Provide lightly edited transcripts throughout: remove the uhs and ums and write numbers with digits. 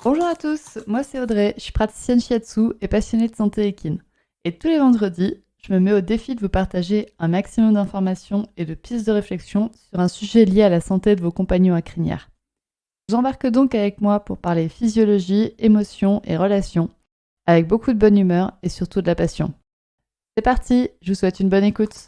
Bonjour à tous, moi c'est Audrey, je suis praticienne shiatsu et passionnée de santé équine. Et tous les vendredis, je me mets au défi de vous partager un maximum d'informations et de pistes de réflexion sur un sujet lié à la santé de vos compagnons à crinière. J'embarque donc avec moi pour parler physiologie, émotions et relations, avec beaucoup de bonne humeur et surtout de la passion. C'est parti, je vous souhaite une bonne écoute.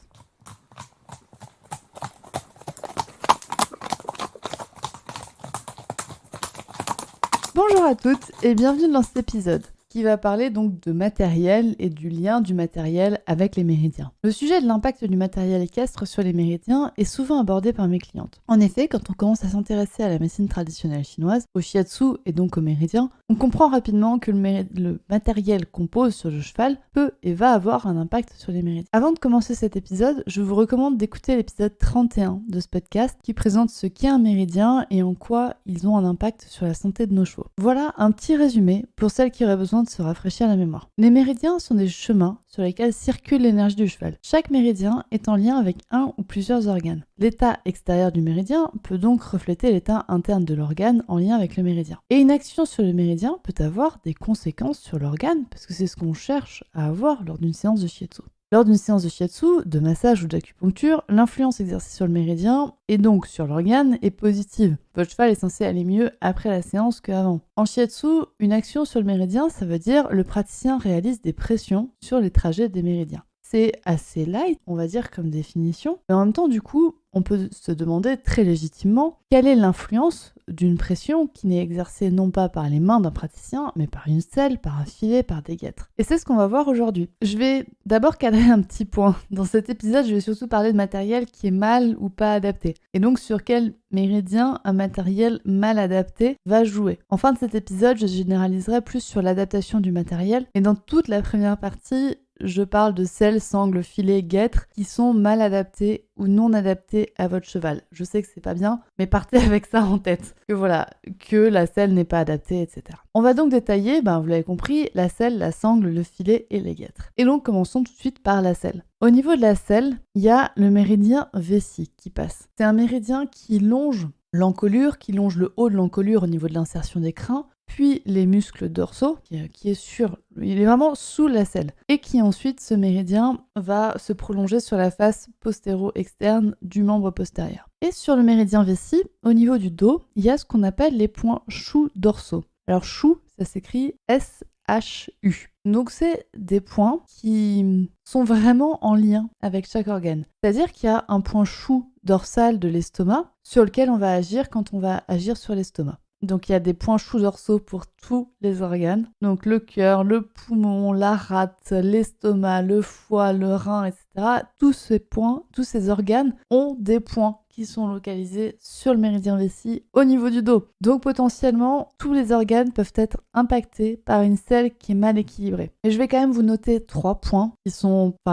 Bonjour à toutes et bienvenue dans cet épisode qui va parler donc de matériel et du lien du matériel avec les méridiens. Le sujet de l'impact du matériel équestre sur les méridiens est souvent abordé par mes clientes. En effet, quand on commence à s'intéresser à la médecine traditionnelle chinoise, au shiatsu et donc aux méridiens, on comprend rapidement que le matériel qu'on pose sur le cheval peut et va avoir un impact sur les méridiens. Avant de commencer cet épisode, je vous recommande d'écouter l'épisode 31 de ce podcast qui présente ce qu'est un méridien et en quoi ils ont un impact sur la santé de nos chevaux. Voilà un petit résumé pour celles qui auraient besoin de se rafraîchir la mémoire. Les méridiens sont des chemins sur lesquels circule l'énergie du cheval. Chaque méridien est en lien avec un ou plusieurs organes. L'état extérieur du méridien peut donc refléter l'état interne de l'organe en lien avec le méridien. Et une action sur le méridien peut avoir des conséquences sur l'organe, parce que c'est ce qu'on cherche à avoir lors d'une séance de shiatsu. Lors d'une séance de shiatsu, de massage ou d'acupuncture, l'influence exercée sur le méridien et donc sur l'organe est positive. Votre cheval est censé aller mieux après la séance qu'avant. En shiatsu, une action sur le méridien, ça veut dire le praticien réalise des pressions sur les trajets des méridiens. C'est assez light, on va dire, comme définition, mais en même temps, du coup, on peut se demander très légitimement quelle est l'influence d'une pression qui n'est exercée non pas par les mains d'un praticien, mais par une selle, par un filet, par des guêtres. Et c'est ce qu'on va voir aujourd'hui. Je vais d'abord cadrer un petit point. Dans cet épisode, je vais surtout parler de matériel qui est mal ou pas adapté. Et donc sur quel méridien un matériel mal adapté va jouer. En fin de cet épisode, je généraliserai plus sur l'adaptation du matériel. Et dans toute la première partie, je parle de selles, sangles, filets, guêtres qui sont mal adaptés ou non adaptés à votre cheval. Je sais que c'est pas bien, mais partez avec ça en tête. Que la selle n'est pas adaptée, etc. On va donc détailler, vous l'avez compris, la selle, la sangle, le filet et les guêtres. Et donc commençons tout de suite par la selle. Au niveau de la selle, il y a le méridien vessie qui passe. C'est un méridien qui longe l'encolure, qui longe le haut de l'encolure au niveau de l'insertion des crins, puis les muscles dorsaux, qui est il est vraiment sous la selle, et qui ensuite, ce méridien, va se prolonger sur la face postéro-externe du membre postérieur. Et sur le méridien vessie, au niveau du dos, il y a ce qu'on appelle les points choux dorsaux. Alors chou, ça s'écrit S-H-U. Donc c'est des points qui sont vraiment en lien avec chaque organe. C'est-à-dire qu'il y a un point chou dorsal de l'estomac sur lequel on va agir quand on va agir sur l'estomac. Donc il y a des points choux dorsaux pour tous les organes. Donc le cœur, le poumon, la rate, l'estomac, le foie, le rein, etc. Tous ces points, tous ces organes ont des points qui sont localisés sur le méridien vessie au niveau du dos. Donc potentiellement, tous les organes peuvent être impactés par une selle qui est mal équilibrée. Et je vais quand même vous noter 3 points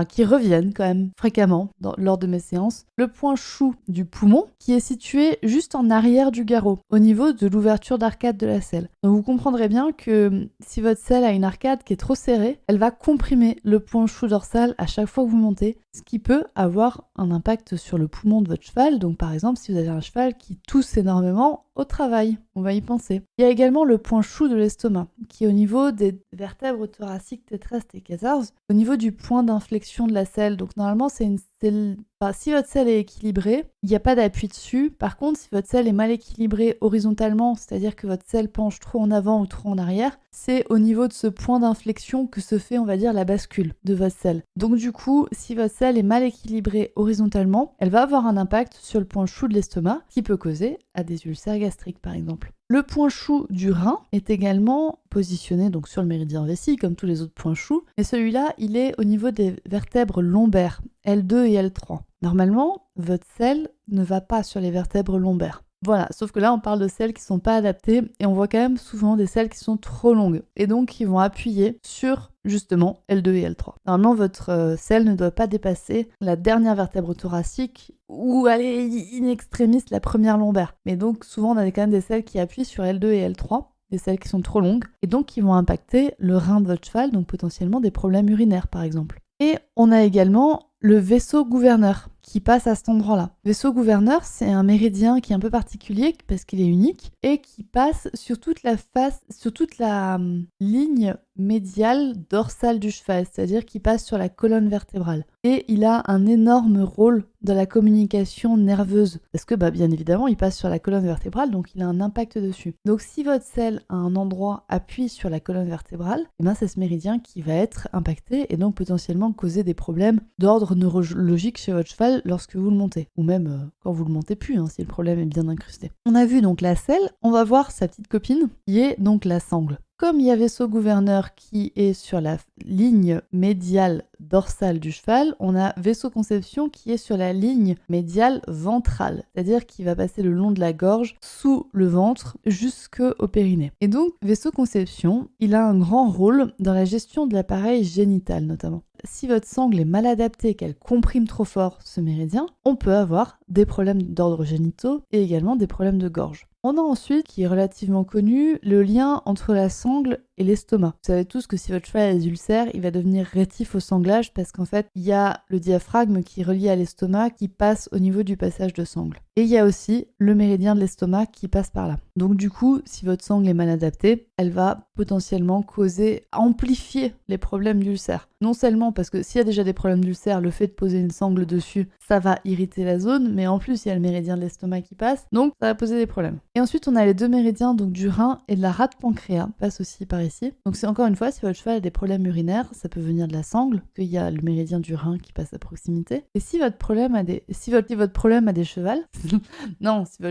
qui reviennent quand même fréquemment lors de mes séances. Le point chou du poumon qui est situé juste en arrière du garrot, au niveau de l'ouverture d'arcade de la selle. Donc vous comprendrez bien que si votre selle a une arcade qui est trop serrée, elle va comprimer le point chou dorsal à chaque fois que vous montez, ce qui peut avoir un impact sur le poumon de votre cheval. Donc par exemple, si vous avez un cheval qui tousse énormément au travail, on va y penser. Il y a également le point chou de l'estomac, qui est au niveau des vertèbres thoraciques T13 et T14, au niveau du point d'inflexion de la selle. Donc normalement, c'est une selle... si votre selle est équilibrée, il n'y a pas d'appui dessus. Par contre, si votre selle est mal équilibrée horizontalement, c'est-à-dire que votre selle penche trop en avant ou trop en arrière, c'est au niveau de ce point d'inflexion que se fait, on va dire, la bascule de votre selle. Donc du coup, si votre selle est mal équilibrée horizontalement, elle va avoir un impact sur le point chou de l'estomac qui peut causer à des ulcères gastriques par exemple. Le point chou du rein est également positionné donc sur le méridien vessie comme tous les autres points choux, mais celui-là, il est au niveau des vertèbres lombaires, L2 et L3. Normalement, votre selle ne va pas sur les vertèbres lombaires. Voilà, sauf que là, on parle de selles qui ne sont pas adaptées et on voit quand même souvent des selles qui sont trop longues et donc qui vont appuyer sur justement L2 et L3. Normalement, votre selle ne doit pas dépasser la dernière vertèbre thoracique ou aller in extremis la première lombaire. Mais donc, souvent, on a quand même des selles qui appuient sur L2 et L3, des selles qui sont trop longues et donc qui vont impacter le rein de votre cheval, donc potentiellement des problèmes urinaires par exemple. Et on a également le vaisseau gouverneur qui passe à cet endroit-là. Vaisseau gouverneur, c'est un méridien qui est un peu particulier parce qu'il est unique et qui passe sur toute la ligne médiale dorsale du cheval, c'est-à-dire qu'il passe sur la colonne vertébrale. Et il a un énorme rôle dans la communication nerveuse parce que bien évidemment, il passe sur la colonne vertébrale, donc il a un impact dessus. Donc si votre selle à un endroit appuie sur la colonne vertébrale, c'est ce méridien qui va être impacté et donc potentiellement causer des problèmes d'ordre neurologique chez votre cheval lorsque vous le montez, ou même quand vous le montez plus, si le problème est bien incrusté. On a vu donc la selle, on va voir sa petite copine, qui est donc la sangle. Comme il y a vaisseau gouverneur qui est sur la ligne médiale dorsale du cheval, on a vaisseau conception qui est sur la ligne médiale ventrale, c'est-à-dire qui va passer le long de la gorge, sous le ventre, jusqu'au périnée. Et donc, vaisseau conception, il a un grand rôle dans la gestion de l'appareil génital notamment. Si votre sangle est mal adaptée, qu'elle comprime trop fort ce méridien, on peut avoir des problèmes d'ordre génitaux et également des problèmes de gorge. On a ensuite, qui est relativement connu, le lien entre la sangle et l'estomac. Vous savez tous que si votre cheval a des ulcères, il va devenir rétif au sanglage parce qu'en fait, il y a le diaphragme qui est relié à l'estomac qui passe au niveau du passage de sangle. Et il y a aussi le méridien de l'estomac qui passe par là. Donc du coup, si votre sangle est mal adaptée, elle va potentiellement amplifier les problèmes d'ulcères. Non seulement parce que s'il y a déjà des problèmes d'ulcères, le fait de poser une sangle dessus, ça va irriter la zone, mais en plus, il y a le méridien de l'estomac qui passe, donc ça va poser des problèmes. Et ensuite, on a les deux méridiens donc du rein et de la rate pancréas, passe aussi par ici. Donc c'est encore une fois, si votre cheval a des problèmes urinaires, ça peut venir de la sangle, qu'il y a le méridien du rein qui passe à proximité. Et si votre problème a des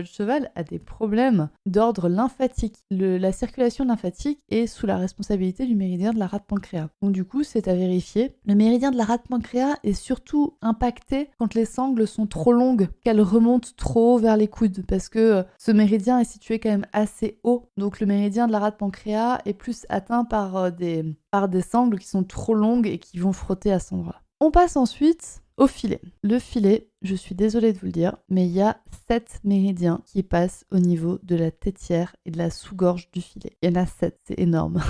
cheval a des problèmes d'ordre lymphatique, la circulation lymphatique est sous la responsabilité du méridien de la rate pancréas. Donc du coup, c'est à vérifier. Le méridien de la rate pancréas est surtout impacté quand les sangles sont trop longues, qu'elles remontent trop haut vers les coudes, parce que ce méridien est situé quand même assez haut. Donc le méridien de la rate pancréas est plus atteint par des sangles qui sont trop longues et qui vont frotter à cet endroit. On passe ensuite au filet. Le filet, je suis désolée de vous le dire, mais il y a 7 méridiens qui passent au niveau de la tétière et de la sous-gorge du filet. Il y en a 7, c'est énorme.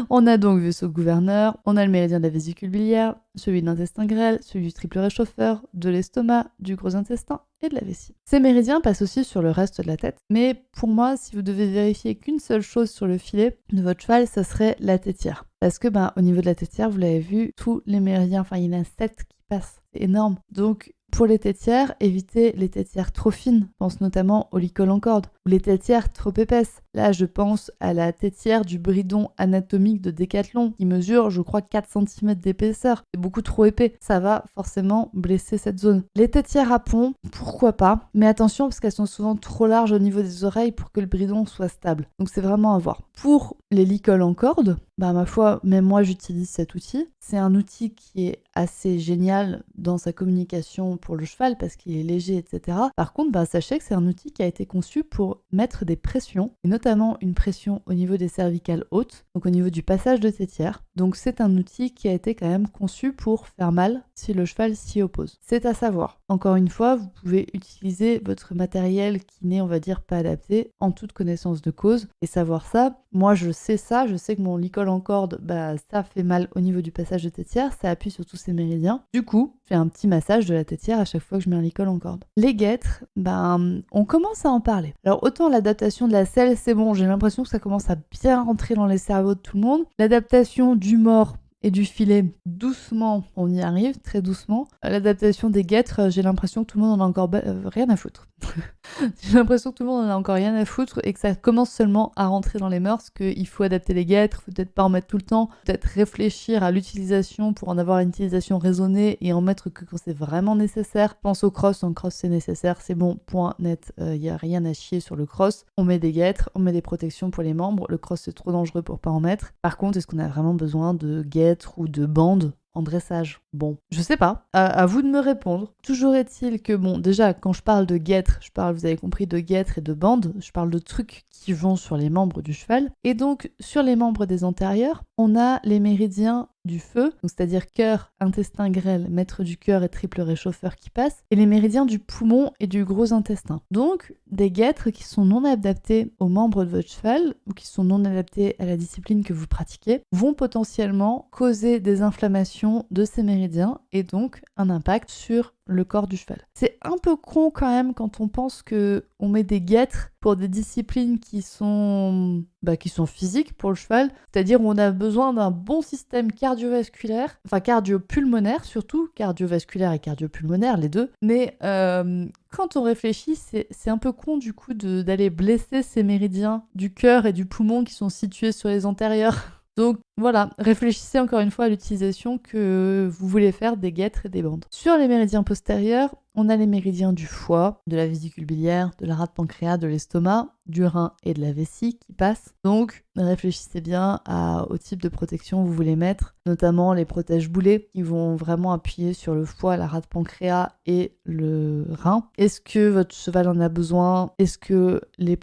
On a donc vaisseau gouverneur, on a le méridien de la vésicule biliaire, celui de l'intestin grêle, celui du triple réchauffeur, de l'estomac, du gros intestin et de la vessie. Ces méridiens passent aussi sur le reste de la tête, mais pour moi, si vous devez vérifier qu'une seule chose sur le filet de votre cheval, ça serait la tétière. Parce que au niveau de la tétière, vous l'avez vu, tous les méridiens, il y en a 7 qui passent. C'est énorme. Donc, pour les tétières, évitez les tétières trop fines. Je pense notamment au licol en corde ou les tétières trop épaisses. Là, je pense à la tétière du bridon anatomique de Décathlon qui mesure, je crois, 4 cm d'épaisseur. C'est beaucoup trop épais. Ça va forcément blesser cette zone. Les tétières à pont, pourquoi pas. Mais attention parce qu'elles sont souvent trop larges au niveau des oreilles pour que le bridon soit stable. Donc c'est vraiment à voir. Pour les licols en corde, ma foi, même moi j'utilise cet outil. C'est un outil qui est assez génial dans sa communication pour le cheval parce qu'il est léger, etc. Par contre, sachez que c'est un outil qui a été conçu pour mettre des pressions, et notamment une pression au niveau des cervicales hautes, donc au niveau du passage de tétière. Donc c'est un outil qui a été quand même conçu pour faire mal si le cheval s'y oppose. C'est à savoir. Encore une fois, vous pouvez utiliser votre matériel qui n'est, on va dire, pas adapté en toute connaissance de cause et savoir ça. Moi, je sais ça, je sais que mon licol en corde, ça fait mal au niveau du passage de tétière, ça appuie sur tous ces méridiens. Du coup, je fais un petit massage de la tétière à chaque fois que je mets un licol en corde. Les guêtres, on commence à en parler. Alors autant l'adaptation de la selle, c'est bon, j'ai l'impression que ça commence à bien rentrer dans les cerveaux de tout le monde. L'adaptation du mors et du filet, doucement, on y arrive, très doucement. L'adaptation des guêtres, j'ai l'impression que tout le monde en a encore rien à foutre. J'ai l'impression que tout le monde en a encore rien à foutre et que ça commence seulement à rentrer dans les mœurs, qu'il faut adapter les guêtres, faut peut-être pas en mettre tout le temps, peut-être réfléchir à l'utilisation pour en avoir une utilisation raisonnée et en mettre que quand c'est vraiment nécessaire. Pense au cross, en cross c'est nécessaire, c'est bon, point net, y a rien à chier sur le cross. On met des guêtres, on met des protections pour les membres, le cross c'est trop dangereux pour pas en mettre. Par contre, est-ce qu'on a vraiment besoin de guêtres ou de bandes en dressage? Bon, je sais pas, à vous de me répondre. Toujours est-il que, déjà, quand je parle de guêtres, vous avez compris, de guêtres et de bandes, je parle de trucs qui vont sur les membres du cheval. Et donc, sur les membres des antérieurs, on a les méridiens du feu, donc c'est-à-dire cœur, intestin grêle, maître du cœur et triple réchauffeur qui passe, et les méridiens du poumon et du gros intestin. Donc, des guêtres qui sont non adaptés aux membres de votre cheval ou qui sont non adaptés à la discipline que vous pratiquez vont potentiellement causer des inflammations de ces méridiens et donc un impact sur le corps du cheval. C'est un peu con quand même quand on pense que on met des guêtres pour des disciplines qui sont physiques pour le cheval, c'est-à-dire où on a besoin d'un bon système cardiovasculaire, enfin cardio-pulmonaire surtout, cardiovasculaire et cardio-pulmonaire les deux, mais quand on réfléchit, c'est un peu con du coup d'aller blesser ces méridiens du cœur et du poumon qui sont situés sur les antérieurs. Donc voilà, réfléchissez encore une fois à l'utilisation que vous voulez faire des guêtres et des bandes. Sur les méridiens postérieurs, on a les méridiens du foie, de la vésicule biliaire, de la rate pancréas, de l'estomac, du rein et de la vessie qui passent. Donc réfléchissez bien au type de protection que vous voulez mettre, notamment les protège-boulets qui vont vraiment appuyer sur le foie, la rate pancréas et le rein. Est-ce que votre cheval en a besoin? Est-ce que les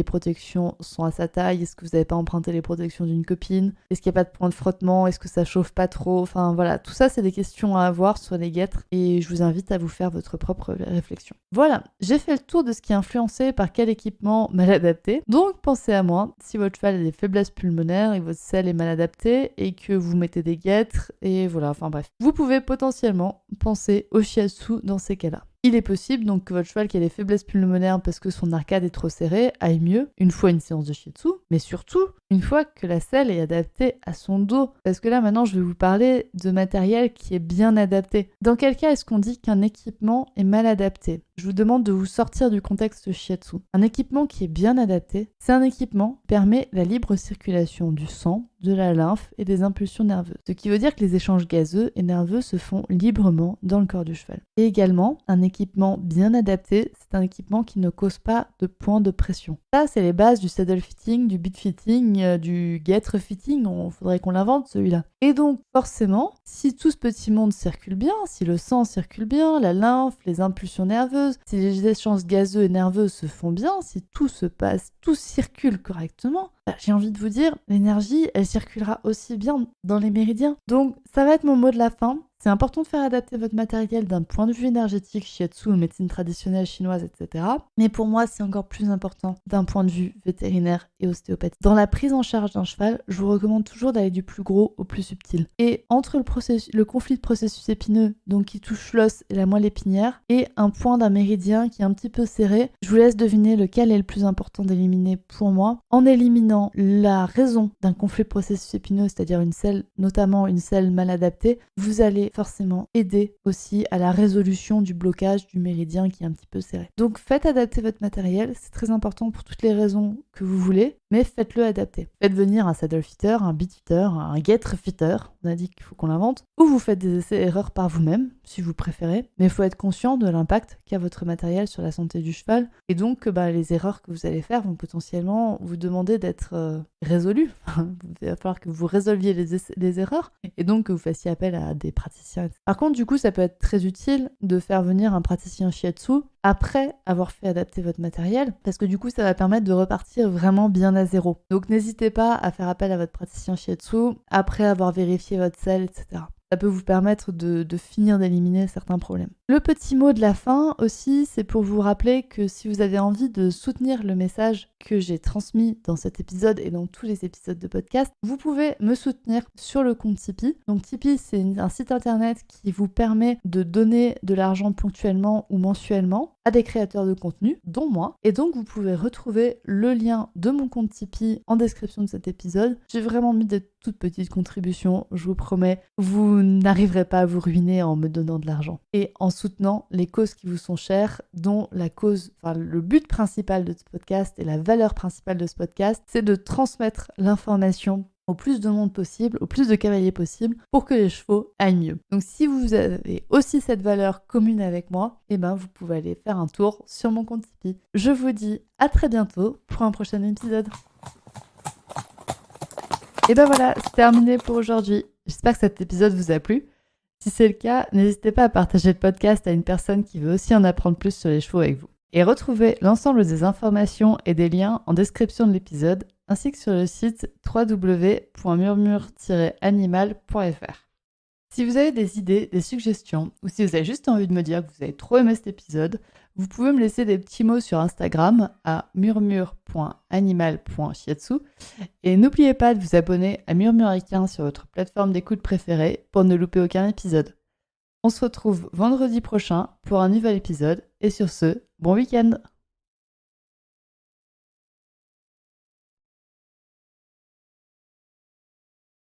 protections sont à sa taille? Est-ce que vous n'avez pas emprunté les protections d'une copine? Est-ce qu'il n'y a pas de point de frottement? Est-ce que ça chauffe pas trop? Enfin voilà, tout ça c'est des questions à avoir sur les guêtres et je vous invite à vous faire votre propre réflexion. Voilà, j'ai fait le tour de ce qui est influencé par quel équipement mal adapté. Donc pensez à moi, si votre cheval a des faiblesses pulmonaires et que votre selle est mal adaptée et que vous mettez des guêtres et voilà, enfin bref. Vous pouvez potentiellement penser au shiatsu dans ces cas-là. Il est possible donc que votre cheval qui a des faiblesses pulmonaires parce que son arcade est trop serrée aille mieux une fois une séance de shiatsu, mais surtout une fois que la selle est adaptée à son dos. Parce que là maintenant je vais vous parler de matériel qui est bien adapté. Dans quel cas est-ce qu'on dit qu'un équipement est mal adapté? Je vous demande de vous sortir du contexte shiatsu. Un équipement qui est bien adapté, c'est un équipement qui permet la libre circulation du sang, de la lymphe et des impulsions nerveuses. Ce qui veut dire que les échanges gazeux et nerveux se font librement dans le corps du cheval. Et également, un équipement bien adapté, c'est un équipement qui ne cause pas de point de pression. Ça, c'est les bases du saddle fitting, du bit fitting, du guêtre fitting. Faudrait qu'on l'invente celui-là. Et donc, forcément, si tout ce petit monde circule bien, si le sang circule bien, la lymphe, les impulsions nerveuses, si les échanges gazeux et nerveux se font bien, si tout se passe, tout circule correctement, j'ai envie de vous dire, l'énergie, elle circulera aussi bien dans les méridiens. Donc, ça va être mon mot de la fin. C'est important de faire adapter votre matériel d'un point de vue énergétique, shiatsu, médecine traditionnelle chinoise, etc. Mais pour moi, c'est encore plus important d'un point de vue vétérinaire et ostéopathique. Dans la prise en charge d'un cheval, je vous recommande toujours d'aller du plus gros au plus subtil. Et entre le conflit de processus épineux, donc qui touche l'os et la moelle épinière, et un point d'un méridien qui est un petit peu serré, je vous laisse deviner lequel est le plus important d'éliminer pour moi. En éliminant la raison d'un conflit de processus épineux, c'est-à-dire une selle, notamment une selle mal adaptée, vous allez forcément aider aussi à la résolution du blocage du méridien qui est un petit peu serré. Donc faites adapter votre matériel, c'est très important pour toutes les raisons que vous voulez, mais faites-le adapter. Faites venir un saddle fitter, un bit fitter, un guêtre fitter, on a dit qu'il faut qu'on l'invente, ou vous faites des essais-erreurs par vous-même, si vous préférez, mais il faut être conscient de l'impact qu'a votre matériel sur la santé du cheval, et donc les erreurs que vous allez faire vont potentiellement vous demander d'être résolues. Il va falloir que vous résolviez les erreurs, et donc que vous fassiez appel à des praticiens. Par contre, du coup, ça peut être très utile de faire venir un praticien shiatsu après avoir fait adapter votre matériel, parce que du coup, ça va permettre de repartir vraiment bien à zéro. Donc n'hésitez pas à faire appel à votre praticien shiatsu après avoir vérifié votre selle, etc. Ça peut vous permettre de finir d'éliminer certains problèmes. Le petit mot de la fin aussi, c'est pour vous rappeler que si vous avez envie de soutenir le message que j'ai transmis dans cet épisode et dans tous les épisodes de podcast, vous pouvez me soutenir sur le compte Tipeee. Donc Tipeee, c'est un site internet qui vous permet de donner de l'argent ponctuellement ou mensuellement à des créateurs de contenu, dont moi. Et donc vous pouvez retrouver le lien de mon compte Tipeee en description de cet épisode. J'ai vraiment mis des toutes petites contributions, je vous promets. Vous n'arriverez pas à vous ruiner en me donnant de l'argent. Et en soutenant les causes qui vous sont chères, dont le but principal de ce podcast et la valeur principale de ce podcast, c'est de transmettre l'information au plus de monde possible, au plus de cavaliers possible, pour que les chevaux aillent mieux. Donc si vous avez aussi cette valeur commune avec moi, vous pouvez aller faire un tour sur mon compte Tipeee. Je vous dis à très bientôt pour un prochain épisode. Et voilà, c'est terminé pour aujourd'hui. J'espère que cet épisode vous a plu. Si c'est le cas, n'hésitez pas à partager le podcast à une personne qui veut aussi en apprendre plus sur les chevaux avec vous. Et retrouvez l'ensemble des informations et des liens en description de l'épisode, ainsi que sur le site www.murmure-animal.fr. Si vous avez des idées, des suggestions, ou si vous avez juste envie de me dire que vous avez trop aimé cet épisode, vous pouvez me laisser des petits mots sur Instagram à murmure.animal.shiatsu et n'oubliez pas de vous abonner à Murmuricain sur votre plateforme d'écoute préférée pour ne louper aucun épisode. On se retrouve vendredi prochain pour un nouvel épisode et sur ce, bon week-end!